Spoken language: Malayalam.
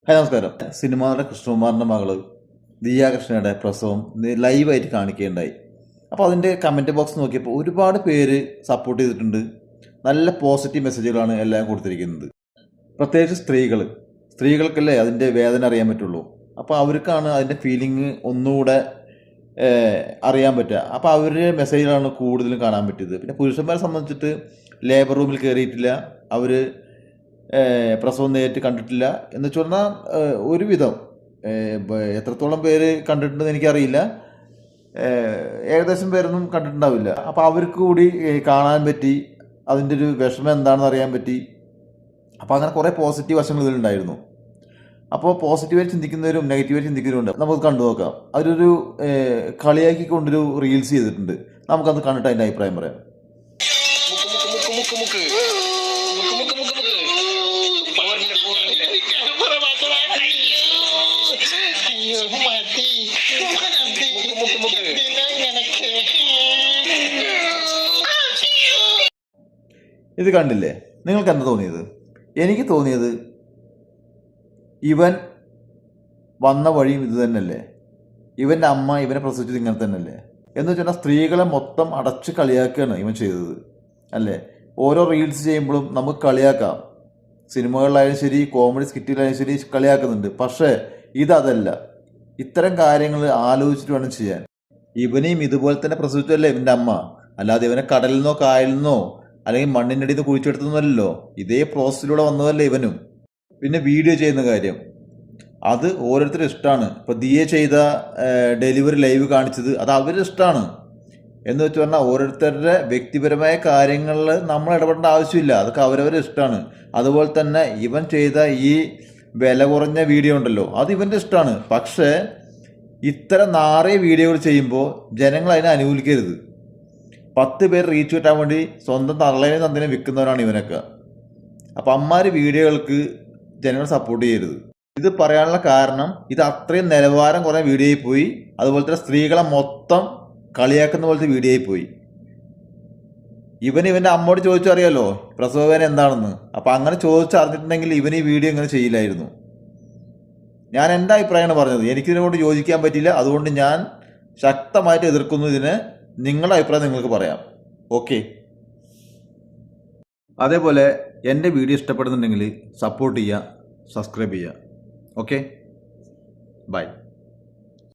ഹായ് നമസ്കാരം. സിനിമാ കൃഷ്ണകുമാറിൻ്റെ മകള് ദിയ കൃഷ്ണയുടെ പ്രസവം ലൈവായിട്ട് കാണിക്കുകയുണ്ടായി. അപ്പോൾ അതിൻ്റെ കമൻറ്റ് ബോക്സ് നോക്കിയപ്പോൾ ഒരുപാട് പേര് സപ്പോർട്ട് ചെയ്തിട്ടുണ്ട്. നല്ല പോസിറ്റീവ് മെസ്സേജുകളാണ് എല്ലാം കൊടുത്തിരിക്കുന്നത്. പ്രത്യേകിച്ച് സ്ത്രീകൾക്കല്ലേ അതിൻ്റെ വേദന അറിയാൻ പറ്റുള്ളൂ. അപ്പോൾ അവർക്കാണ് അതിൻ്റെ ഫീലിംഗ് ഒന്നുകൂടെ അറിയാൻ പറ്റുക. അപ്പോൾ അവരുടെ മെസ്സേജുകളാണ് കൂടുതലും കാണാൻ പറ്റിയത്. പിന്നെ പുരുഷന്മാരെ സംബന്ധിച്ചിട്ട് ലേബർ റൂമിൽ കയറിയിട്ടില്ല, അവർ പ്രസവം നേരിട്ട് കണ്ടിട്ടില്ല എന്ന് പറഞ്ഞാൽ ഒരുവിധം എത്രത്തോളം പേര് കണ്ടിട്ടുണ്ടെന്ന് എനിക്കറിയില്ല, ഏകദേശം പേരൊന്നും കണ്ടിട്ടുണ്ടാവില്ല. അപ്പോൾ അവർക്ക് കൂടി കാണാൻ പറ്റി, അതിൻ്റെ ഒരു വിഷമം എന്താണെന്ന് അറിയാൻ പറ്റി. അപ്പോൾ അങ്ങനെ കുറേ പോസിറ്റീവ് വശങ്ങൾ ഇതിലുണ്ടായിരുന്നു. അപ്പോൾ പോസിറ്റീവായി ചിന്തിക്കുന്നവരും നെഗറ്റീവായി ചിന്തിക്കുന്നവരുണ്ട്. നമുക്ക് കണ്ടു നോക്കാം. അവരൊരു കളിയാക്കിക്കൊണ്ടൊരു റീൽസ് ചെയ്തിട്ടുണ്ട്. നമുക്കത് കണ്ടിട്ട് അതിൻ്റെ അഭിപ്രായം പറയാം. ഇത് കണ്ടില്ലേ? നിങ്ങൾക്ക് എന്താ തോന്നിയത്? എനിക്ക് തോന്നിയത് ഇവൻ വന്ന വഴിയും ഇത് തന്നെയല്ലേ, ഇവൻ്റെ അമ്മ ഇവനെ പ്രസവിച്ചത് ഇങ്ങനെ തന്നെയല്ലേ എന്ന് വെച്ചാൽ സ്ത്രീകളെ മൊത്തം അടച്ച് കളിയാക്കുകയാണ് ഇവൻ ചെയ്തത് അല്ലേ. ഓരോ റീൽസ് ചെയ്യുമ്പോഴും നമുക്ക് കളിയാക്കാം, സിനിമകളിലായാലും ശരി കോമഡി സ്കിറ്റിലായാലും ശരി കളിയാക്കുന്നുണ്ട്. പക്ഷേ ഇതല്ല, ഇത്തരം കാര്യങ്ങൾ ആലോചിച്ചിട്ട് വേണം ചെയ്യാൻ. ഇവനെയും ഇതുപോലെ തന്നെ പ്രസവിച്ചല്ലേ ഇവൻ്റെ അമ്മ, അല്ലാതെ ഇവനെ കടലിൽ നിന്നോ കായലിൽ നിന്നോ അല്ലെങ്കിൽ മണ്ണിൻ്റെ അടിയിൽ നിന്ന് കുഴിച്ചെടുത്തൊന്നുമല്ലോ. ഇതേ പ്രോസസ്സിലൂടെ വന്നതല്ലേ ഇവനും. പിന്നെ വീഡിയോ ചെയ്യുന്ന കാര്യം അത് ഓരോരുത്തരും ഇഷ്ടമാണ്. ഇപ്പോൾ ദിയെ ചെയ്ത ഡെലിവറി ലൈവ് കാണിച്ചത് അത് അവരുടെ ഇഷ്ടമാണ് എന്ന് വെച്ച് പറഞ്ഞാൽ ഓരോരുത്തരുടെ വ്യക്തിപരമായ കാര്യങ്ങളിൽ നമ്മൾ ഇടപെടേണ്ട ആവശ്യമില്ല, അതൊക്കെ അവരവരുടെ ഇഷ്ടമാണ്. അതുപോലെ തന്നെ ഇവൻ ചെയ്ത ഈ വില കുറഞ്ഞ വീഡിയോ ഉണ്ടല്ലോ, അത് ഇവൻ്റെ ഇഷ്ടമാണ്. പക്ഷേ ഇത്തരം നാറിയ വീഡിയോകൾ ചെയ്യുമ്പോൾ ജനങ്ങൾ അതിനെ അനുകൂലിക്കരുത്. 10 പേർ റീച്ച് കിട്ടാൻ വേണ്ടി സ്വന്തം തള്ളേനെ തന്നിനെ വിൽക്കുന്നവരാണ് ഇവനൊക്കെ. അപ്പം അമ്മാര് വീഡിയോകൾക്ക് ജനങ്ങൾ സപ്പോർട്ട് ചെയ്യരുത്. ഇത് പറയാനുള്ള കാരണം ഇത് അത്രയും നിലവാരം കുറേ വീഡിയോയിൽ പോയി. അതുപോലെ തന്നെ സ്ത്രീകളെ മൊത്തം കളിയാക്കുന്ന പോലത്തെ വീഡിയോയിൽ പോയി. ഇവൻ്റെ അമ്മയോട് ചോദിച്ചറിയാലോ പ്രസവവേദന എന്താണെന്ന്. അപ്പം അങ്ങനെ ചോദിച്ചറിഞ്ഞിട്ടുണ്ടെങ്കിൽ ഇവൻ ഈ വീഡിയോ ഇങ്ങനെ ചെയ്യില്ലായിരുന്നു. ഞാൻ എൻ്റെ അഭിപ്രായമാണ് പറഞ്ഞത്. എനിക്കിതിനോട് യോജിക്കാൻ പറ്റില്ല, അതുകൊണ്ട് ഞാൻ ശക്തമായിട്ട് എതിർക്കുന്നു ഇതിനെ. നിങ്ങളുടെ അഭിപ്രായം നിങ്ങൾക്ക് പറയാം. ഓക്കെ. അതേപോലെ എൻ്റെ വീഡിയോ ഇഷ്ടപ്പെടുന്നുണ്ടെങ്കിൽ സപ്പോർട്ട് ചെയ്യുക, സബ്സ്ക്രൈബ് ചെയ്യുക. Okay, by.